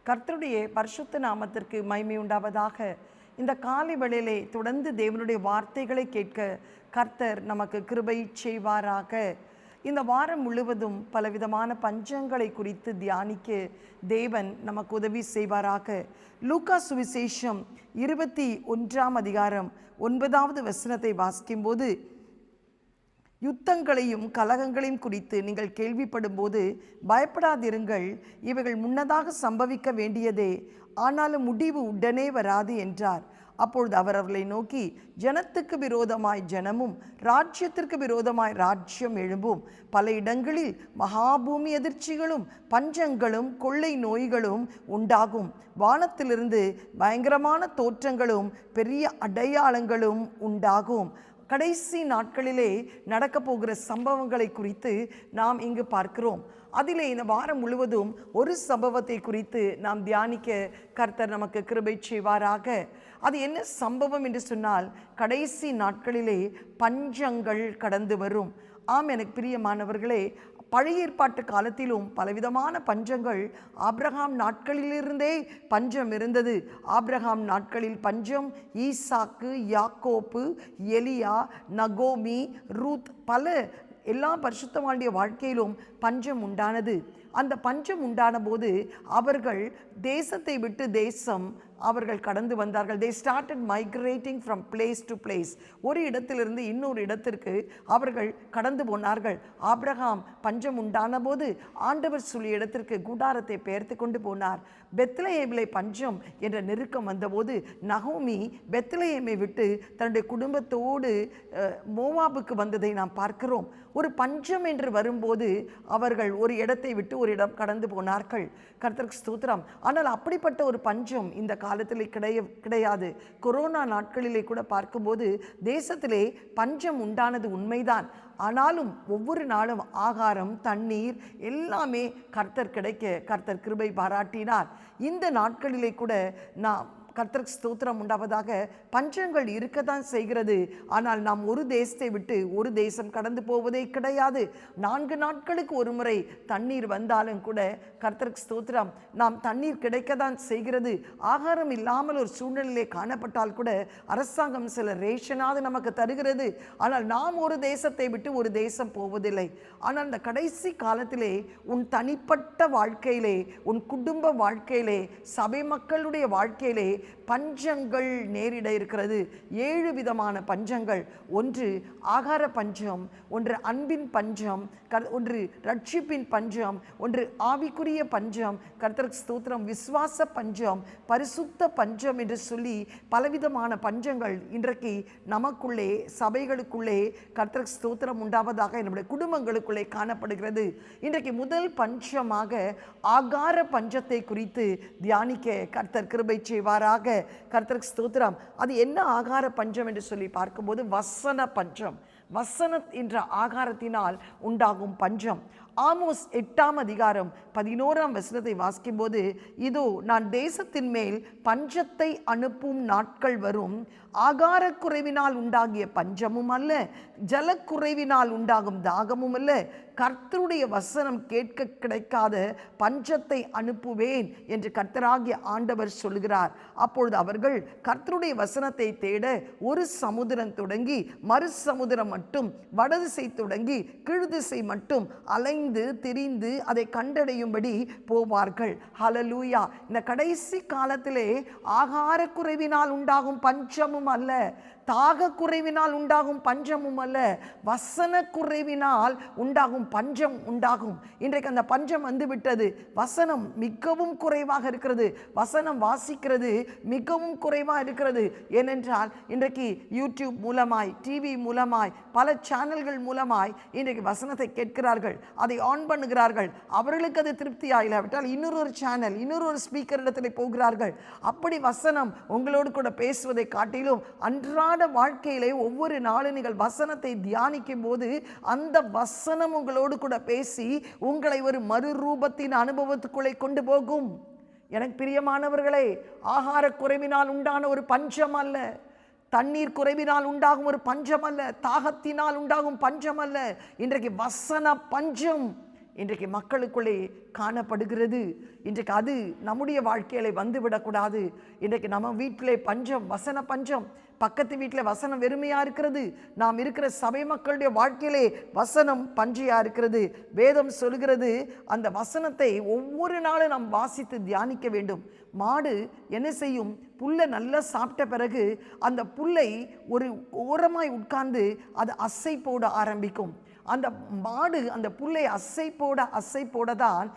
கர்த்தருடைய பரிசுத்த நாமத்திற்கு மகிமை உண்டாவதாக. இந்த காலை வேளையிலே தொடர்ந்து தேவனுடைய வார்த்தைகளை கேட்க கர்த்தர் நமக்கு கிருபை செய்வாராக. இந்த வாரம் முழுவதும் பலவிதமான பஞ்சங்களை குறித்து தியானிக்க தேவன் நமக்கு உதவி செய்வாராக. லூக்கா சுவிசேஷம் 21ஆம் அதிகாரம் 9வது வசனத்தை வாசிக்கும்போது, யுத்தங்களையும் கலகங்களையும் குறித்து நீங்கள் கேள்விப்படும் போது பயப்படாதிருங்கள், இவைகள் முன்னதாக சம்பவிக்க வேண்டியதே, ஆனாலும் முடிவு உடனே வராது என்றார். அப்பொழுது அவர் அவர்களை நோக்கி, ஜனத்துக்கு விரோதமாய் ஜனமும் ராஜ்யத்திற்கு விரோதமாய் ராஜ்யம் எழும்பும். பல இடங்களில் மகாபூமி அதிர்ச்சிகளும் பஞ்சங்களும் கொள்ளை நோய்களும் உண்டாகும். வானத்திலிருந்து பயங்கரமான தோற்றங்களும் பெரிய அடையாளங்களும் உண்டாகும். கடைசி நாட்களிலே நடக்க போகிற சம்பவங்களை குறித்து நாம் இங்கு பார்க்கிறோம். அதிலே இந்த வாரம் முழுவதும் ஒரு சம்பவத்தை குறித்து நாம் தியானிக்க கர்த்தர் நமக்கு கிருபை செய்வாராக. அது என்ன சம்பவம் என்று சொன்னால், கடைசி நாட்களிலே பஞ்சங்கள் கடந்து வரும். ஆம், எனக்கு பிரியமானவர்களே, பழைய ஏற்பாட்டு காலத்திலும் பலவிதமான பஞ்சங்கள் ஆபிரகாம் நாட்களிலிருந்தே பஞ்சம் இருந்தது. ஆபிரகாம் நாட்களில் பஞ்சம், ஈசாக்கு, யாக்கோப்பு, எலியா, நகோமி, ரூத், எல்லா பரிசுத்தவானுடைய வாழ்க்கையிலும் பஞ்சம் உண்டானது. அந்த பஞ்சம் உண்டான போது அவர்கள் தேசத்தை விட்டு தேசம் அவர்கள் கடந்து வந்தார்கள். they started migrating from place to place. ஒரு இடத்திலிருந்து இன்னொரு இடத்திற்கு அவர்கள் கடந்து போனார்கள். ஆபிரகாம் பஞ்சம் உண்டான போது ஆண்டவர் சொல்லிய இடத்திற்கு கூடாரத்தை பெயர்த்து கொண்டு போனார். பெத்லெஹேமிலே பஞ்சம் என்ற நெருக்கம் வந்தபோது நகோமி பெத்லெஹேமை விட்டு தன்னுடைய குடும்பத்தோடு மோவாபுக்கு வந்ததை நாம் பார்க்கிறோம். ஒரு பஞ்சம் என்று வரும்போது அவர்கள் ஒரு இடத்தை விட்டு ஒரு இடம் கடந்து போனார்கள். கர்த்தருக்கு ஸ்தோத்திரம். ஆனால் அப்படிப்பட்ட ஒரு பஞ்சம் இந்த காலத்தில் கிடையாது. கொரோனா நாட்களிலே கூட பார்க்கும்போது தேசத்திலே பஞ்சம் உண்டானது உண்மைதான். ஆனாலும் ஒவ்வொரு நாளும் ஆகாரம், தண்ணீர் எல்லாமே கர்த்தர் கிடைக்க கர்த்தர் கிருபை பாராட்டினார். இந்த நாட்களிலே கூட நாம் கர்த்தருக்கு ஸ்தோத்திரம் உண்டாவதாக, பஞ்சங்கள் இருக்கத்தான் செய்கிறது. ஆனால் நாம் ஒரு தேசத்தை விட்டு ஒரு தேசம் கடந்து போவதே கிடையாது. 4 நாட்களுக்கு ஒரு முறை தண்ணீர் வந்தாலும் கூட கர்த்தருக்கு ஸ்தோத்திரம், நாம் தண்ணீர் கிடைக்கத்தான் செய்கிறது. ஆகாரம் இல்லாமல் ஒரு சூழ்நிலையிலே காணப்பட்டால் கூட அரசாங்கம் சில ரேஷனாவது நமக்கு தருகிறது. ஆனால் நாம் ஒரு தேசத்தை விட்டு ஒரு தேசம் போவதில்லை. ஆனால் இந்த கடைசி காலத்திலே உன் தனிப்பட்ட வாழ்க்கையிலே, உன் குடும்ப வாழ்க்கையிலே, சபை மக்களுடைய வாழ்க்கையிலே பஞ்சங்கள் நேரிட இருக்கிறது. 7 விதமான பஞ்சங்கள். ஒன்று ஆகார பஞ்சம், ஒன்று அன்பின் பஞ்சம், ஒன்று ரட்சிப்பின் பஞ்சம், ஒன்று ஆவிக்குரிய பஞ்சம், கர்த்தருக்கு ஸ்தோத்திரம், விசுவாச பஞ்சம், பரிசுத்த பஞ்சம் என்று சொல்லி பலவிதமான பஞ்சங்கள் இன்றைக்கு நமக்குள்ளே, சபைகளுக்குள்ளே கர்த்தருக்கு ஸ்தோத்திரம் உண்டாவதாக நம்முடைய குடும்பங்களுக்குள்ளே காணப்படுகிறது. இன்றைக்கு முதல் பஞ்சமாக ஆகார பஞ்சத்தை குறித்து தியானிக்க கர்த்தர் கிருபை செய்வாராக. கர்த்தருக்கு ஸ்தோத்திரம். அது என்ன ஆகார பஞ்சம் என்று சொல்லி பார்க்கும்போது வசன பஞ்சம். வசனம் என்ற ஆகாரத்தினால் உண்டாகும் பஞ்சம். ஆமோஸ் 8ஆம் அதிகாரம் 11ஆம் வசனத்தை வாசிக்கும் போது, இதோ நான் தேசத்தின் மேல் பஞ்சத்தை அனுப்பும் நாட்கள் வரும், ஆகார குறைவினால் உண்டாகிய பஞ்சமும் அல்ல, ஜலக்குறைவினால் உண்டாகும் தாகமும் அல்ல, கர்த்தருடைய வசனம் கேட்க கிடைக்காத பஞ்சத்தை அனுப்புவேன் என்று கர்த்தராகிய ஆண்டவர் சொல்கிறார். அப்பொழுது அவர்கள் கர்த்தருடைய வசனத்தை தேட ஒரு சமுத்திரம் தொடங்கி மறு சமுத்திரம் மட்டும், வடதிசை தொடங்கி கீழ்திசை மட்டும் அலைந்து திரிந்து அதை கண்டடையும்படி போவார்கள். ஹல்லேலூயா. இந்த கடைசி காலத்திலே ஆகார குறைவினால் உண்டாகும் பஞ்சமும் அல்ல, தாக குறைவினால் உண்டாகும் பஞ்சமும் அல்ல, வசன குறைவினால் உண்டாகும் பஞ்சம் உண்டாகும். இன்றைக்கு அந்த பஞ்சம் வந்துவிட்டது. வசனம் மிகவும் குறைவாக இருக்கிறது. வசனம் வாசிக்கிறது மிகவும் குறைவாக இருக்கிறது. ஏனென்றால் இன்றைக்கு யூடியூப் மூலமாய், டிவி மூலமாய், பல சேனல்கள் மூலமாய் இன்றைக்கு வசனத்தை கேட்கிறார்கள், அதை ஆன் பண்ணுகிறார்கள். அவர்களுக்கு அது திருப்தியாக இல்லாவிட்டால் இன்னொரு சேனல், இன்னொரு ஸ்பீக்கர் இடத்துல போகிறார்கள். அப்படி வசனம் உங்களோடு கூட பேசுவதை காட்டிலும் அன்றாட வாழ்க்கையிலே ஒவ்வொரு நாளும் நீங்கள் வசனத்தை தியானிக்கும் போது அந்த வசனம் உங்களோடு கூட பேசி உங்களை ஒரு மறுரூபத்தின் அனுபவத்துக்குள்ளே கொண்டு போகும். எனக்கு பிரியமானவர்களே, ஆகார குறைவினால் உண்டான ஒரு பஞ்சம் அல்ல, தண்ணீர் குறைவினால் உண்டாகும் ஒரு பஞ்சம் அல்ல, தாகத்தினால் உண்டாகும் பஞ்சம் அல்ல, இன்றைக்கு வசன பஞ்சம். இன்றைக்கு மக்களுக்குள்ளே காணப்படுகிறது. இன்றைக்கு அது நம்முடைய வாழ்க்கையில வந்துவிடக்கூடாது. இன்றைக்கு நம்ம வீட்டிலே பஞ்சம், வசன பஞ்சம். பக்கத்து வீட்டில் வசனம் வெறுமையா இருக்கிறது. நாம் இருக்கிற சபை மக்களுடைய வாழ்க்கையிலே வசனம் பஞ்சையா இருக்கிறது. வேதம் சொல்கிறது, அந்த வசனத்தை ஒவ்வொரு நாளும் நாம் வாசித்து தியானிக்க வேண்டும். மாடு என்ன செய்யும்? புல்லை நல்லா சாப்பிட்ட பிறகு அந்த புல்லை ஒரு ஓரமாய் உட்கார்ந்து அது அசை போட ஆரம்பிக்கும். அந்த மாடு அந்த புல்லை அசை போட தான்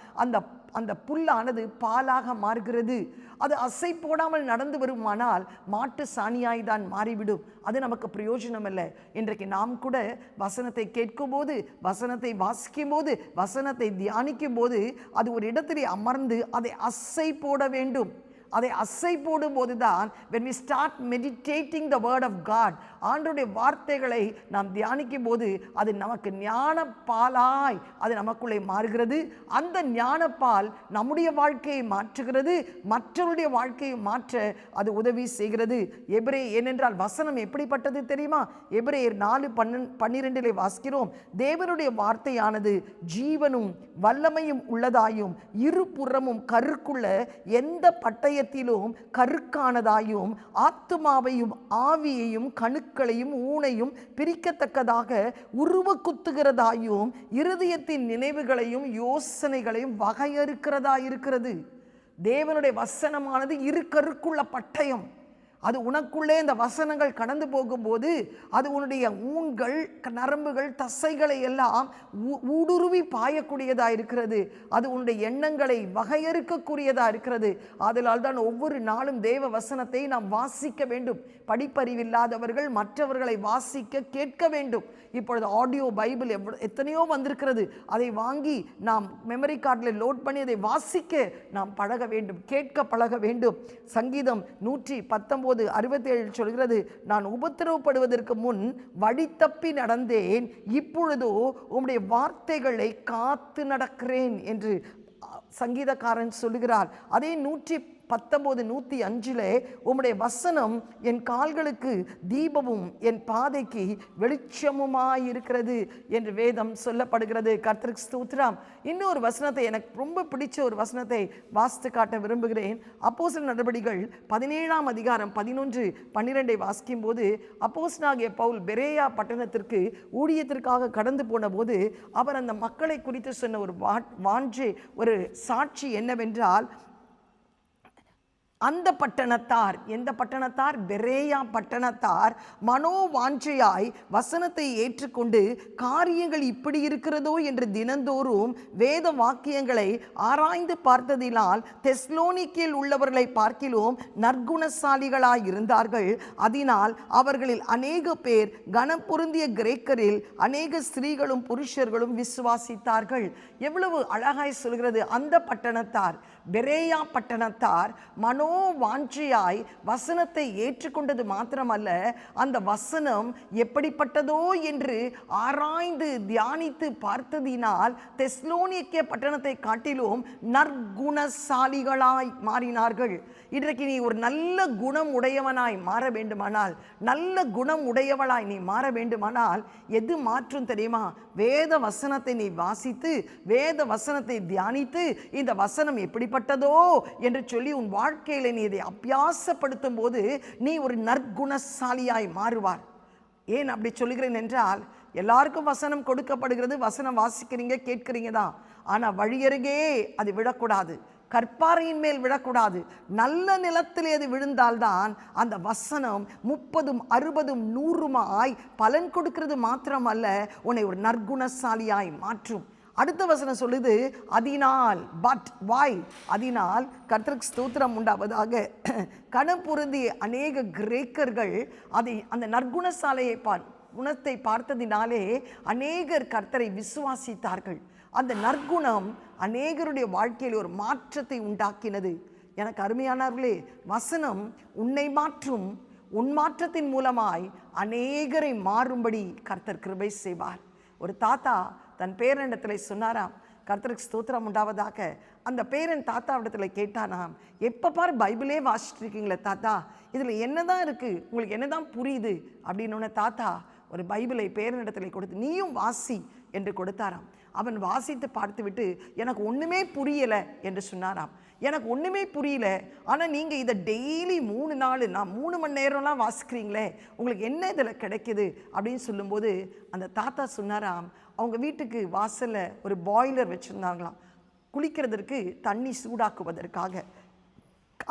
அந்த புல்லானது பாலாக மாறுகிறது. அது அசை போடாமல் நடந்து வருமானால் மாட்டு சாணியாய் தான் மாறிவிடும். அது நமக்கு பிரயோஜனம் இல்லை. இன்றைக்கு நாம் கூட வசனத்தை கேட்கும் போது, வசனத்தை வாசிக்கும் போது, வசனத்தை தியானிக்கும் போது அது ஒரு இடத்திலே அமர்ந்து அதை அசை போட வேண்டும். அதை அசை போடும் போதுதான் when we start meditating the word of God, ஆண்டவருடைய வார்த்தைகளை நாம் தியானிக்கும் போது அது நமக்கு ஞான பாலாய் அது நமக்குள்ளே மாறுகிறது. அந்த ஞானப்பால் நம்முடைய வாழ்க்கையை மாற்றுகிறது, மற்றவருடைய வாழ்க்கையை மாற்ற அது உதவி செய்கிறது. ஏனென்றால் வசனம் எப்படிப்பட்டது தெரியுமா? எபிரேயர் 4:12 வாசிக்கிறோம், தேவனுடைய வார்த்தையானது ஜீவனும் வல்லமையும் உள்ளதாயும் இருபுறமும் கருக்குள்ள எந்த பட்டயத்திலும் கருக்கானதாயும் ஆத்துமாவையும் ஆவியையும் கணுக்களையும் ஊனையும் பிரிக்கத்தக்கதாக உருவ குத்துகிறதாயும் இருதயத்தின் நினைவுகளையும் யோசனைகளையும் வகையறுக்கிறதாயிருக்கிறது. தேவனுடைய வசனமானது இரு கருக்குள்ள பட்டயம். அது உனக்குள்ளே இந்த வசனங்கள் கடந்து போகும்போது அது உன்னுடைய ஊன்கள், நரம்புகள், தசைகளை எல்லாம் ஊடுருவி பாயக்கூடியதாக இருக்கிறது. அது உன்னுடைய எண்ணங்களை வகையறுக்கக்கூடியதாக இருக்கிறது. அதனால் தான் ஒவ்வொரு நாளும் தேவ வசனத்தை நாம் வாசிக்க வேண்டும். படிப்பறிவில்லாதவர்கள் மற்றவர்களை வாசிக்க கேட்க வேண்டும். இப்பொழுது ஆடியோ பைபிள் எத்தனையோ வந்திருக்கிறது. அதை வாங்கி நாம் மெமரி கார்டில் லோட் பண்ணி அதை வாசிக்க நாம் பழக வேண்டும், கேட்க பழக வேண்டும். சங்கீதம் 119:67 சொல்கிறது, நான் உபத்திரவப்படுவதற்கு முன் வழி தப்பி நடந்தேன், இப்பொழுதோ உம்முடைய வார்த்தைகளை காத்து நடக்கிறேன் என்று சங்கீதக்காரன் சொல்லுகிறார். அதே 119:105 உம்முடைய வசனம் என் கால்களுக்கு தீபமும் என் பாதைக்கு வெளிச்சமுமாயிருக்கிறது என்று வேதம் சொல்லப்படுகிறது. கர்த்தருக்கு ஸ்தோத்திரம். இன்னொரு வசனத்தை, எனக்கு ரொம்ப பிடிச்ச ஒரு வசனத்தை வாசித்து காட்ட விரும்புகிறேன். அப்போஸ்தலர் நடபடிகள் 17:11-12 வாசிக்கும் போது, அப்போஸ்தலனாகிய பவுல் பெரேயா பட்டணத்திற்கு ஊழியத்திற்காக கடந்து போன போது அவர் அந்த மக்களை குறித்து சொன்ன ஒரு வாஞ்சை, ஒரு சாட்சி என்னவென்றால், அந்த பட்டணத்தார், எந்த பட்டணத்தார்? பெரேயா பட்டணத்தார் மனோவாஞ்சையாய் வசனத்தை ஏற்றுக்கொண்டு காரியங்கள் இப்படி இருக்கிறதோ என்று தினந்தோறும் வேத வாக்கியங்களை ஆராய்ந்து பார்த்ததினால் தெஸ்லோனிக்கேயில் உள்ளவர்களை பார்க்கிலும் நற்குணசாலிகளாய் இருந்தார்கள். அதனால் அவர்களில் அநேக பேர் கனப்பொருந்திய கிரேக்கரில் அநேக ஸ்திரீகளும் புருஷர்களும் விசுவாசித்தார்கள். எவ்வளவு அழகாய் சொல்கிறது! அந்த பட்டணத்தார், பெரேயா பட்டணத்தார் வாஞ்சியாய் வசனத்தை ஏற்றுக்கொண்டது மாத்திரமல்ல, அந்த வசனம் எப்படிப்பட்டதோ என்று ஆராய்ந்து தியானித்து பார்த்ததினால் தெஸ்லோனிக்கே பட்டணத்தை காட்டிலும் நற்குணசாலிகளாய் மாறினார்கள். இன்றைக்கு நீ ஒரு நல்ல குணம் உடையவனாய் மாற வேண்டுமானால், நல்ல குணம் உடையவளாய் நீ மாற வேண்டுமானால் எது மாற்றும் தெரியுமா? வேத வசனத்தை நீ வாசித்து, வேத வசனத்தை தியானித்து, இந்த வசனம் எப்படிப்பட்டதோ என்று சொல்லி உன் வாழ்க்கையில நீ இதை அபியாசப்படுத்தும் போது நீ ஒரு நற்குணசாலியாய் மாறுவார். ஏன் அப்படி சொல்லுகிறேன் என்றால், எல்லாருக்கும் வசனம் கொடுக்கப்படுகிறது, வசனம் வாசிக்கிறீங்க, கேட்கிறீங்க தான். ஆனா வழியருகே அது விடக்கூடாது, கற்பாறையின் மேல் விடக்கூடாது. நல்ல நிலத்திலே அது விழுந்தால்தான் அந்த வசனம் 30, 60, 100 பலன் கொடுக்கிறது மாத்திரமல்ல, உன்னை ஒரு நற்குணசாலியாய் மாற்றும். அடுத்த வசனம் சொல்லுது, அதனால், பட் வை, அதனால் கர்த்தருக்கு ஸ்தோத்திரம் உண்டாவதாக, கனப்பொருந்திய அநேக கிரேக்கர்கள் அதை அந்த நற்குணசாலையை குணத்தை பார்த்ததினாலே அநேகர் கர்த்தரை விசுவாசித்தார்கள். அந்த நற்குணம் அநேகருடைய வாழ்க்கையில் ஒரு மாற்றத்தை உண்டாக்கினது. எனக்கு அருமையானவர்களே, வசனம் உன்னை மாற்றும். உன் மாற்றத்தின் மூலமாய் அநேகரை மாறும்படி கர்த்தர் கிருபை செய்வார். ஒரு தாத்தா தன் பேரனிடத்தில் சொன்னாராம், கர்த்தருக்கு ஸ்தோத்திரம் உண்டாவதாக. அந்த பேரன் தாத்தாவிடத்தில் கேட்டானாம், எப்போ பார் பைபிளே வாசிச்சுட்டு இருக்கீங்களே தாத்தா, இதில் என்னதான் இருக்குது, உங்களுக்கு என்னதான் புரியுது அப்படின்னு. தாத்தா ஒரு பைபிளை பேரனிடத்தில் கொடுத்து, நீயும் வாசி என்று கொடுத்தாராம். அவன் வாசித்து பார்த்துவிட்டு எனக்கு ஒன்றுமே புரியலை என்று சொன்னாராம். எனக்கு ஒன்றுமே புரியல, ஆனால் நீங்கள் இதை டெய்லி 3 நாள் நான் 3 மணி நேரம்லாம் வாசிக்கிறீங்களே, உங்களுக்கு என்ன இதில் கிடைக்கிது அப்படின்னு சொல்லும்போது அந்த தாத்தா சொன்னாராம், அவங்க வீட்டுக்கு வாசலில் ஒரு பாய்லர் வச்சுருந்தாங்களாம், குளிக்கிறதற்கு தண்ணி சூடாக்குவதற்காக.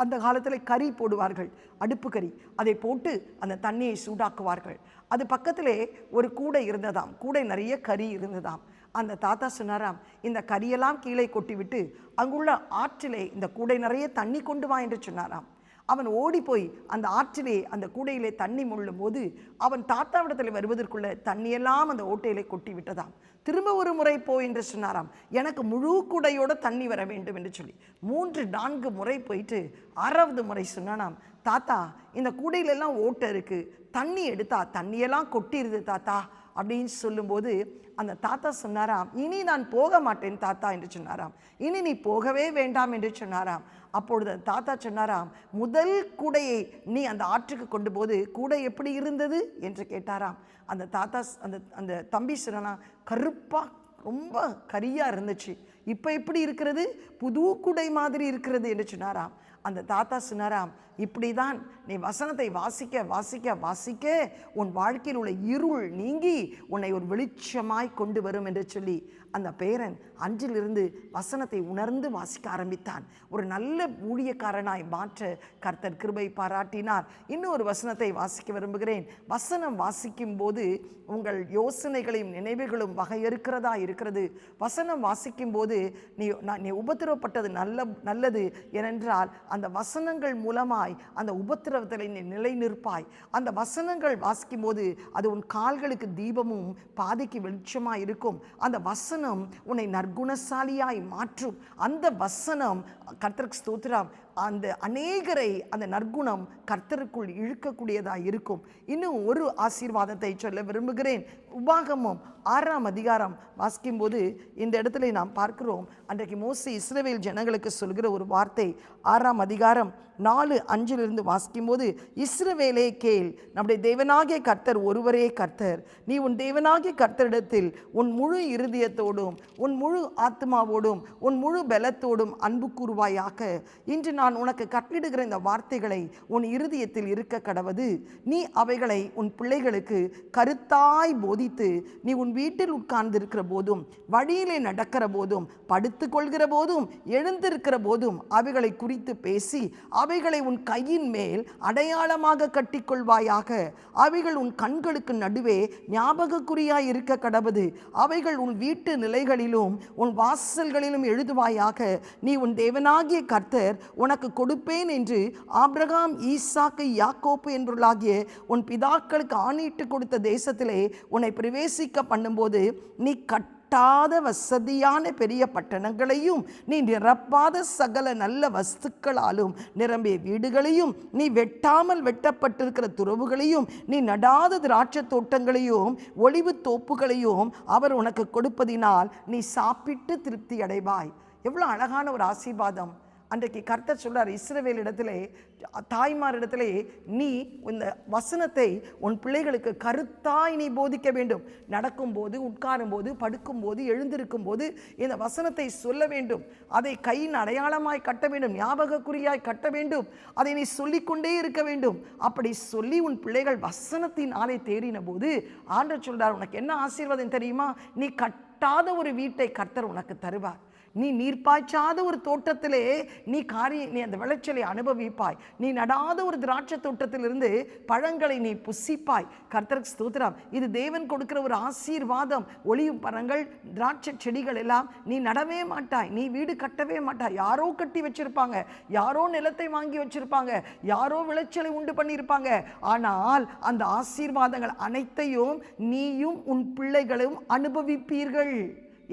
அந்த காலத்தில் கறி போடுவார்கள், அடுப்பு கறி, அதை போட்டு அந்த தண்ணியை சூடாக்குவார்கள். அது பக்கத்திலே ஒரு கூடை இருந்ததாம், கூடை நிறைய கறி இருந்ததாம். அந்த தாத்தா சொன்னாராம், இந்த கறியெல்லாம் கீழே கொட்டிவிட்டு அங்குள்ள ஆற்றிலே இந்த கூடை நிறைய தண்ணி கொண்டு வா என்று சொன்னாராம். அவன் ஓடி போய் அந்த ஆற்றிலே அந்த கூடையிலே தண்ணி முள்ளும் போது அவன் தாத்தாவிடத்தில் வருவதற்குள்ள தண்ணியெல்லாம் அந்த ஓட்டையிலே கொட்டி விட்டதாம். திரும்ப ஒரு முறை போய் என்று சொன்னாராம், எனக்கு முழு கூடையோடு தண்ணி வர வேண்டும் என்று சொல்லி 3-4 முறை போயிட்டு 6வது முறை சொன்னானாம், தாத்தா இந்த கூடையிலெல்லாம் ஓட்டை இருக்குது, தண்ணி எடுத்தா தண்ணியெல்லாம் கொட்டிடுது தாத்தா அப்படின்னு சொல்லும்போது அந்த தாத்தா சொன்னாராம், இனி நான் போக மாட்டேன் தாத்தா என்று சொன்னாராம். இனி நீ போகவே வேண்டாம் என்று சொன்னாராம். அப்பொழுது தாத்தா சொன்னாராம், முதல் கூடையை நீ அந்த ஆற்றுக்கு கொண்டு போது கூடை எப்படி இருந்தது என்று கேட்டாராம். அந்த தாத்தா அந்த தம்பி சொன்னா, கருப்பாக ரொம்ப கரியாக இருந்துச்சு, இப்போ எப்படி இருக்கிறது, புது கூடை மாதிரி இருக்கிறது என்று சொன்னாராம். அந்த தாத்தா சொன்னாராம், இப்படி தான் நீ வசனத்தை வாசிக்க வாசிக்க வாசிக்க உன் வாழ்க்கையில் உள்ள இருள் நீங்கி உன்னை ஒரு வெளிச்சமாய் கொண்டு வரும் என்று சொல்லி அந்த பேரன் அன்றிலிருந்து வசனத்தை உணர்ந்து வாசிக்க ஆரம்பித்தான். ஒரு நல்ல ஊழியக்காரனாய் மாற்ற கர்த்தர் கிருபை பாராட்டினார். இன்னும் ஒரு வசனத்தை வாசிக்க விரும்புகிறேன். வசனம் வாசிக்கும் போது உங்கள் யோசனைகளையும் நினைவுகளும் வகையறுக்கிறதா இருக்கிறது. வசனம் வாசிக்கும் போது நீ உபத்திரவப்பட்டது நல்லது ஏனென்றால் அந்த வசனங்கள் மூலமாய் அந்த உபத்திரவத்தில் நீ நிலை நிற்பாய். அந்த வசனங்கள் வாசிக்கும் போது அது உன் கால்களுக்கு தீபமும் பாதைக்கு வெளிச்சமாய் இருக்கும். அந்த வசனம் உன்னை நற்குணசாலியாய் மாற்றும். அந்த வசனம் கர்த்தருக்கு ஸ்தோத்திரம், அந்த அநேகரை அந்த நற்குணம் கர்த்தருக்குள் இழுக்கக்கூடியதாக இருக்கும். இன்னும் ஒரு ஆசீர்வாதத்தை சொல்ல விரும்புகிறேன். உபாகமம் 6ஆம் அதிகாரம் வாசிக்கும்போது இந்த இடத்துல நாம் பார்க்கிறோம், அன்றைக்கு மோசே இஸ்ரவேல் ஜனங்களுக்கு சொல்கிற ஒரு வார்த்தை. 6ஆம் அதிகாரம் 4-5 வாசிக்கும்போது, இஸ்ரவேலே கேள், நம்முடைய தேவனாகிய கர்த்தர் ஒருவரே கர்த்தர். நீ உன் தேவனாகிய கர்த்தரிடத்தில் உன் முழு இருதயத்தோடும் உன் முழு ஆத்மாவோடும் உன் முழு பலத்தோடும் அன்பு கூறுவாயாக. இன்று நான் உனக்கு கட்டளிடுகிற இந்த வார்த்தைகளை உன் இருதயத்தில் இருக்க கடவது. நீ அவைகளை உன் பிள்ளைகளுக்கு கருத்தாய் போதித்து நீ உன் வீட்டில் உட்கார்ந்திருக்கிற போதும் வழியிலே நடக்கிற போதும் படுத்து கொள்கிற போதும் எழுந்திருக்கிற போதும் அவைகளை குறித்து பேசி அவைகளை உன் கையின் மேல் அடையாளமாக கட்டிக்கொள்வாயாக. அவைகள் உன் கண்களுக்கு நடுவே ஞாபகக்குறியாய் இருக்க கடவது. அவைகள் உன் வீட்டு நிலைகளிலும் உன் வாசல்களிலும் எழுதுவாயாக. நீ உன் தேவனாகிய கர்த்தர் உனக்கு கொடுப்பேன் என்று ஆபிரகாம், ஈசாக்கு, யாக்கோப்பு என்பவர்களாகிய உன் பிதாக்களுக்கு ஆணையிட்டு கொடுத்த தேசத்திலே உன்னை பிரவேசிக்க பண்ணும்போது நீ கட்டாத வசதியான பெரிய பட்டணங்களையும் நீ நிரப்பாத சகல நல்ல வஸ்துக்களாலும் நிரம்பிய வீடுகளையும் நீ வெட்டாமல் வெட்டப்பட்டிருக்கிற துறவுகளையும் நீ நடாத திராட்சை தோட்டங்களையும் ஒளிவு தோப்புகளையும் அவர் உனக்கு கொடுப்பதினால் நீ சாப்பிட்டு திருப்தி அடைவாய். எவ்வளோ அழகான ஒரு ஆசீர்வாதம். அன்றைக்கு கர்த்தர் சொல்றார் இஸ்ரவேலிடத்திலே, தாய்மாரிடத்திலே, நீ இந்த வசனத்தை உன் பிள்ளைகளுக்கு கருத்தாய் நீ போதிக்க வேண்டும். நடக்கும்போது, உட்காரும்போது, படுக்கும்போது, எழுந்திருக்கும் போது இந்த வசனத்தை சொல்ல வேண்டும். அதை கையின் அடையாளமாய் கட்ட வேண்டும், ஞாபகக்குறியாய் கட்ட வேண்டும். அதை நீ சொல்லிக்கொண்டே இருக்க வேண்டும். அப்படி சொல்லி உன் பிள்ளைகள் வசனத்தின் ஆலை தேறின போது ஆண்டவர் சொல்றார், உனக்கு என்ன ஆசீர்வாதம் தெரியுமா? நீ கட்டாத ஒரு வீட்டை கர்த்தர் உனக்கு தருவார். நீ நீர் பாய்ச்சாத ஒரு தோட்டத்திலே நீ அந்த விளைச்சலை அனுபவிப்பாய். நீ நடாத ஒரு திராட்சை தோட்டத்திலிருந்து பழங்களை நீ புசிப்பாய். கர்த்தருக்கு ஸ்தோத்திரம். இது தேவன் கொடுக்கிற ஒரு ஆசீர்வாதம். ஒளிவு மரங்கள், திராட்சை செடிகள் எல்லாம் நீ நடவே மாட்டாய், நீ வீடு கட்டவே மாட்டாய். யாரோ கட்டி வச்சிருப்பாங்க, யாரோ நிலத்தை வாங்கி வச்சிருப்பாங்க, யாரோ விளைச்சலை உண்டு பண்ணியிருப்பாங்க. ஆனால் அந்த ஆசீர்வாதங்கள் அனைத்தையும் நீயும் உன் பிள்ளைகளும் அனுபவிப்பீர்கள்.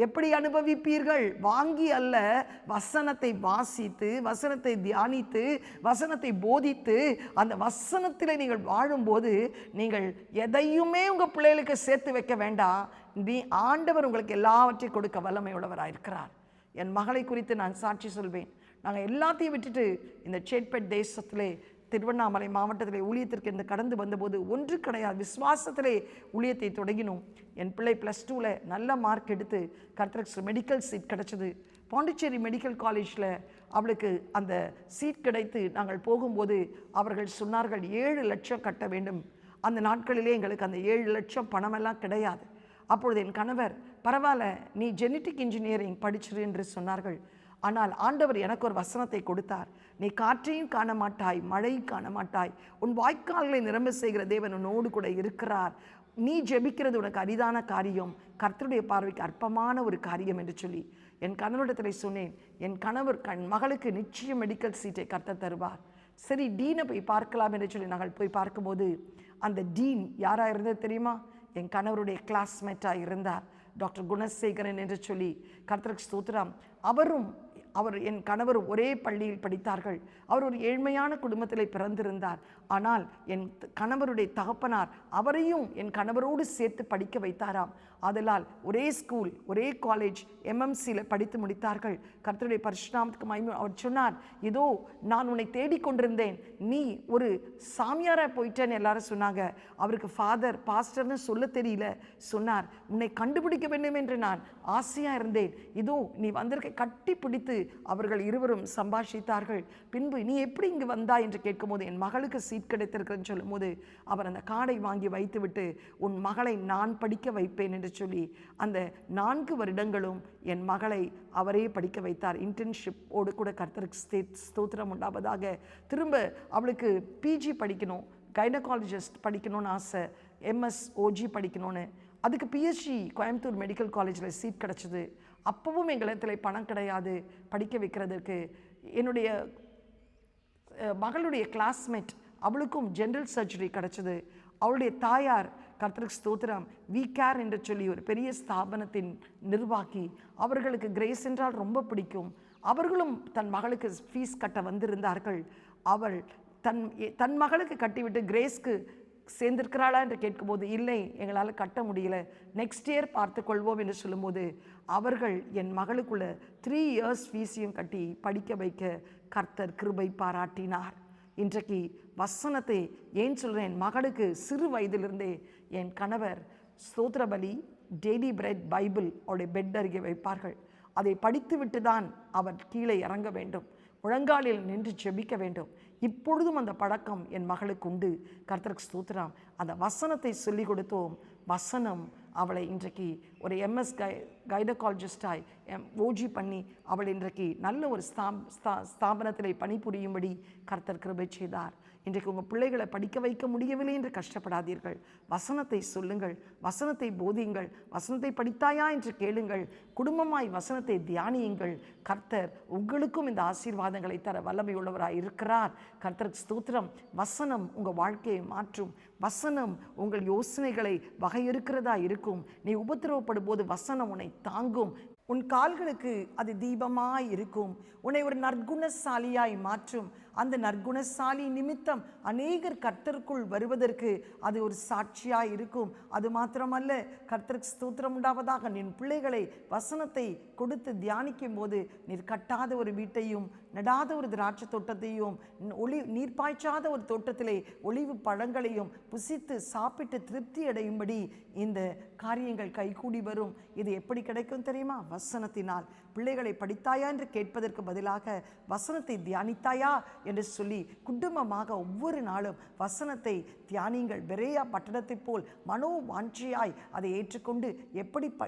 எப்படி அனுபவிப்பீர்கள்? வாங்கி அல்ல, வசனத்தை வாசித்து, வசனத்தை தியானித்து, வசனத்தை போதித்து, அந்த வசனத்தில் நீங்கள் வாழும்போது நீங்கள் எதையுமே உங்கள் பிள்ளைகளுக்கு சேர்த்து வைக்க வேண்டாம். நீ ஆண்டவர் உங்களுக்கு எல்லாவற்றையும் கொடுக்க வல்லமை உள்ளவராயிருக்கிறார். என் மகளை குறித்து நான் சாட்சி சொல்வேன். நாங்கள் எல்லாத்தையும் விட்டுட்டு இந்த சேட்பேட் தேசத்திலே திருவண்ணாமலை மாவட்டத்திலே ஊழியத்திற்கு என்று கடந்து வந்தபோது ஒன்று கிடையாது, விசுவாசத்திலே ஊழியத்தை தொடங்கினோம். என் பிள்ளை +2ல் நல்ல மார்க் எடுத்து கர்த்தருக்கு மெடிக்கல் சீட் கிடச்சிது. பாண்டிச்சேரி மெடிக்கல் காலேஜில் அவளுக்கு அந்த சீட் கிடைத்து நாங்கள் போகும்போது அவர்கள் சொன்னார்கள் 7 லட்சம் கட்ட வேண்டும். அந்த நாட்களிலே எங்களுக்கு அந்த 7 லட்சம் பணமெல்லாம் கிடையாது. அப்பொழுது என் கணவர், பரவாயில்ல நீ ஜெனட்டிக் இன்ஜினியரிங் படிச்சிரு என்று சொன்னார்கள். ஆனால் ஆண்டவர் எனக்கு ஒரு வசனத்தை கொடுத்தார். நீ காற்றையும் காண மாட்டாய், மழையும் காண மாட்டாய், உன் வாய்க்கால்களை நிரம்ப செய்கிற தேவன் உன்னோடு கூட இருக்கிறார். நீ ஜெபிக்கிறது உனக்கு அரிதான காரியம், கர்த்தருடைய பார்வைக்கு அற்பமான ஒரு காரியம் என்று சொல்லி என் கணவரிடத்தில் சொன்னேன். என் கணவர் மகளுக்கு நிச்சயம் மெடிக்கல் சீட்டை கர்த்தர் தருவார். சரி, டீனை போய் பார்க்கலாம் என்று சொல்லி நாங்கள் போய் பார்க்கும்போது அந்த டீன் யாராக இருந்தது தெரியுமா? என் கணவருடைய கிளாஸ்மேட்டாக இருந்தார், டாக்டர் குணசேகரன் என்று சொல்லி. கர்த்தருக்கு ஸ்தோத்திரம். அவர் என் கணவர் ஒரே பள்ளியில் படித்தார்கள். அவர் ஒரு ஏழ்மையான குடும்பத்தில் பிறந்திருந்தார். ஆனால் என் கணவருடைய தகப்பனார் அவரையும் என் கணவரோடு சேர்த்து படிக்க வைத்தாராம். ஆதலால் ஒரே ஸ்கூல், ஒரே காலேஜ், MMCயில் படித்து முடித்தார்கள். கர்த்தருடைய பரிசுநாமத்துக்கு மகிமை. அவர் சொன்னார், இதோ நான் உன்னை தேடிக்கொண்டிருந்தேன், நீ ஒரு சாமியாராக போயிட்டேன்னு எல்லாரும் சொன்னாங்க. அவருக்கு ஃபாதர் பாஸ்டர்னு சொல்ல தெரியல. சொன்னார், உன்னை கண்டுபிடிக்க வேண்டும் என்று நான் ஆசையாக இருந்தேன். இதோ நீ வந்திருக்க. கட்டி பிடித்து அவர்கள் இருவரும் சம்பாஷித்தார்கள். பின்பு நீ எப்படி இங்கு வந்தா என்று கேட்கும்போது என் மகளுக்கு சீட் கிடைத்திருக்கிறேன்னு சொல்லும்போது அவர் அந்த கார்டை வாங்கி வைத்துவிட்டு உன் மகளை நான் படிக்க வைப்பேன் என்று சொல்லி அந்த 4 வருடங்களும் என் மகளை அவரே படிக்க வைத்தார். இன்டர்ன்ஷிப்போடு கூட கர்த்தருக்கு ஸ்தோத்திரம் உண்டாவதாக. திரும்ப அவளுக்கு PG படிக்கணும், கைனகாலஜிஸ்ட் படிக்கணும்னு ஆசை, MS OG படிக்கணும்னு. அதுக்கு PhD கோயம்புத்தூர் மெடிக்கல் காலேஜில் சீட் கிடச்சிது. அப்பவும் எங்களிடத்தில் பணம் கிடையாது படிக்க வைக்கிறதுக்கு. என்னுடைய மகளுடைய கிளாஸ்மேட், அவளுக்கும் ஜென்ரல் சர்ஜரி கிடச்சிது. அவளுடைய தாயார் கர்த்தருக்கு ஸ்தோத்திரம் VCare என்று சொல்லி ஒரு பெரிய ஸ்தாபனத்தின் நிர்வாகி. அவர்களுக்கு கிரேஸ் என்றால் ரொம்ப பிடிக்கும். அவர்களும் தன் மகளுக்கு ஃபீஸ் கட்ட வந்திருந்தார்கள். அவள் தன் மகளுக்கு கட்டிவிட்டு கிரேஸ்க்கு சேர்ந்திருக்கிறாளா என்று கேட்கும்போது இல்லை, எங்களால் கட்ட முடியல, நெக்ஸ்ட் இயர் பார்த்து கொள்வோம் என்று சொல்லும்போது அவர்கள் என் மகளுக்குள்ள 3 இயர்ஸ் ஃபீஸையும் கட்டி படிக்க வைக்க கர்த்தர் கிருபை பாராட்டினார். இன்றைக்கு வசனத்தை ஏன் சொல்கிறேன், என் மகளுக்கு சிறு வயதிலிருந்தே என் கணவர் ஸ்தோத்திர பலி, டெய்லி பிரெட், பைபிள் அவருடைய பெட் அருகே வைப்பார்கள். அதை படித்துவிட்டு தான் அவர் கீழே இறங்க வேண்டும், முழங்காலில் நின்று ஜெபிக்க வேண்டும். இப்பொழுதும் அந்த பழக்கம் என் மகளுக்கு உண்டு. கர்த்தருக்கு ஸ்தோத்திரம். அந்த வசனத்தை சொல்லி கொடுத்தோம். வசனம் அவளை இன்றைக்கு ஒரு MS கைனகாலஜிஸ்டாய் OG பண்ணி அவள் இன்றைக்கு நல்ல ஒரு ஸ்தாபனத்தில் பணிபுரியும்படி கர்த்தர் கிருபை செய்தார். இன்றைக்கு உங்கள் பிள்ளைகளை படிக்க வைக்க முடியவில்லை என்று கஷ்டப்படாதீர்கள். வசனத்தை சொல்லுங்கள், வசனத்தை போதியுங்கள், வசனத்தை படித்தாயா என்று கேளுங்கள், குடும்பமாய் வசனத்தை தியானியுங்கள். கர்த்தர் உங்களுக்கும் இந்த ஆசீர்வாதங்களை தர வல்லமை உள்ளவராய் இருக்கிறார். கர்த்தருக்கு ஸ்தோத்திரம். வசனம் உங்கள் வாழ்க்கையை மாற்றும். வசனம் உங்கள் யோசனைகளை வகையறுக்கிறதா இருக்கும். நீ உபத்திரவப்படும் போது வசனம் உன்னை தாங்கும். உன் கால்களுக்கு அது தீபமாய் இருக்கும். உன்னை ஒரு நற்குணசாலியாய் மாற்றும். அந்த நற்குணசாலி நிமித்தம் அநேகர் கர்த்தருக்குள் வருவதற்கு அது ஒரு சாட்சியாய் இருக்கும். அது மாத்திரமல்ல, கர்த்தருக்கு ஸ்தோத்திரம் உண்டாவதாக. நின் பிள்ளைகளை வசனத்தை கொடுத்து தியானிக்கும் போது நீர் கட்டாத ஒரு வீட்டையும் நடாத ஒரு திராட்சை தோட்டத்தையும் நீர் பாய்ச்சாத ஒரு தோட்டத்திலே ஒளிவு பழங்களையும் புசித்து சாப்பிட்டு திருப்தி அடையும்படி இந்த காரியங்கள் கைகூடி வரும். இது எப்படி கிடைக்கும் தெரியுமா? வசனத்தினால். பிள்ளைகளை படித்தாயா என்று கேட்பதற்கு பதிலாக வசனத்தை தியானித்தாயா என்று சொல்லி குடும்பமாக ஒவ்வொரு நாளும் வசனத்தை தியானிங்கள். பெரேயா பட்டணத்தை போல் மனோ வாஞ்சியாய் அதை ஏற்றுக்கொண்டு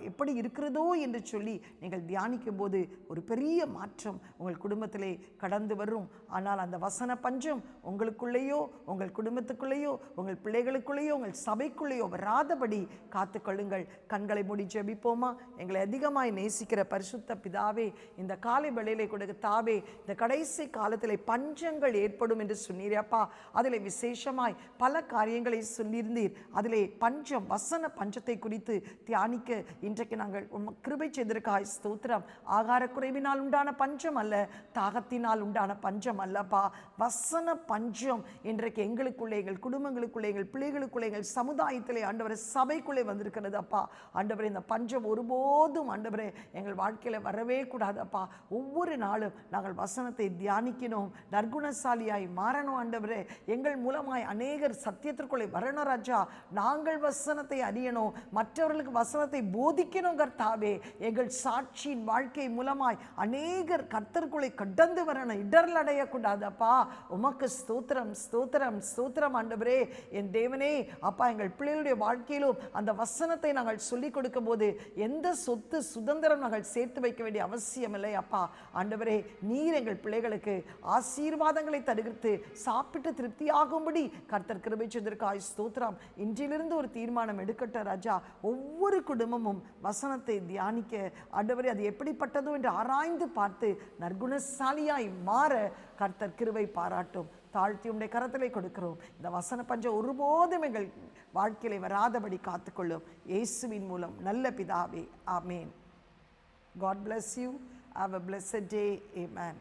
எப்படி இருக்கிறதோ என்று சொல்லி நீங்கள் தியானிக்கும் போது ஒரு பெரிய மாற்றம் உங்கள் குடும்பத்திலே கடந்து வரும். ஆனால் அந்த வசன பஞ்சம் உங்களுக்குள்ளேயோ உங்கள் குடும்பத்துக்குள்ளேயோ உங்கள் பிள்ளைகளுக்குள்ளேயோ உங்கள் சபைக்குள்ளேயோ வராதபடி காத்துக்கொள்ளுங்கள். கண்களை மூடி ஜெபிப்போமா? எங்களை அதிகமாய் நேசிக்கிற பரிசுத்த பிதாவே, இந்த காலை வேளையிலே கொடுக்க தாவே, இந்த கடைசி காலத்திலே பஞ்சங்கள் ஏற்படும் என்று சொன்னீரப்பா. அதில் விசேஷமாய் பல காரியங்களை சொல்லியிருந்தீர். அதிலே பஞ்சம், வசன பஞ்சத்தை குறித்து தியானிக்க இன்றைக்கு நாங்கள் கிருபை செய்திருக்காய். ஸ்தோத்திரம். ஆகார குறைவினால் உண்டான பஞ்சம் அல்ல, தாகத்தினால் உண்டான பஞ்சம் அல்லப்பா. வசன பஞ்சம் இன்றைக்கு எங்களுக்குள்ளே, எங்கள் குடும்பங்களுக்குள்ளே, எங்கள் பிள்ளைகளுக்குள்ளே, எங்கள் சமுதாயத்திலே ஆண்டவரே சபைக்குள்ளே வந்திருக்கிறது அப்பா. ஆண்டவரே, இந்த பஞ்சம் ஒருபோதும் ஆண்டவரே எங்கள் வாழ்க்கையில் வர வரவே கூடாது அப்பா. ஒவ்வொரு நாளும் நாங்கள் வசனத்தை தியானிக்கணும், நற்குணசாலியாய் மாறணும் ஆண்டவரே. எங்கள் மூலமாய் அநேகர் சத்தியத்திற்குள்ளே வரணும் ராஜா. நாங்கள் வசனத்தை அறியணும், மற்றவர்களுக்கு வசனத்தை போதிக்கணும் கர்த்தாவே. எங்கள் சாட்சியின் வாழ்க்கை மூலமாய் அநேகர் கர்த்தருக்குள்ளே கடந்து வரணும், இடர்ல அடையக்கூடாது அப்பா. உமக்கு ஸ்தோத்திரம் ஸ்தோத்திரம் ஸ்தோத்திரம் ஆண்டவரே. என் தேவனே அப்பா, எங்கள் பிள்ளைகளுடைய வாழ்க்கையிலும் அந்த வசனத்தை நாங்கள் சொல்லிக் கொடுக்கும் போது எந்த சொத்து சுதந்திரம் நாங்கள் சேர்த்து வைக்க வேண்டிய அவசியம் இல்லை அப்பா. ஆண்டவரே, நீர் எங்கள் பிள்ளைகளுக்கு ஆசீர்வாதங்களை தருகிறது சாப்பிட்டு திருப்தியாகும்படி கர்த்தர் கிருபை செய்ததற்காய் ஸ்தோத்திரம். இன்றிலிருந்து ஒரு தீர்மானம் எடுக்கட்டும் ராஜா. ஒவ்வொரு குடும்பமும் வசனத்தை தியானிக்க ஆண்டவரே, அது எப்படிப்பட்டதோ என்று ஆராய்ந்து பார்த்து நற்குணசாலியாய் மாற கர்த்தர் கிருபை பாராட்டும். தாழ்த்தி உம்முடைய கரத்திலே கொடுக்கிறோம். இந்த வசன பஞ்சம் ஒருபோதும் எங்கள் வாழ்க்கையிலே வராதபடி காத்துக்கொள்ளும். இயேசுவின் மூலம் நல்ல பிதாவே, ஆமேன். God bless you. Have a blessed day. Amen.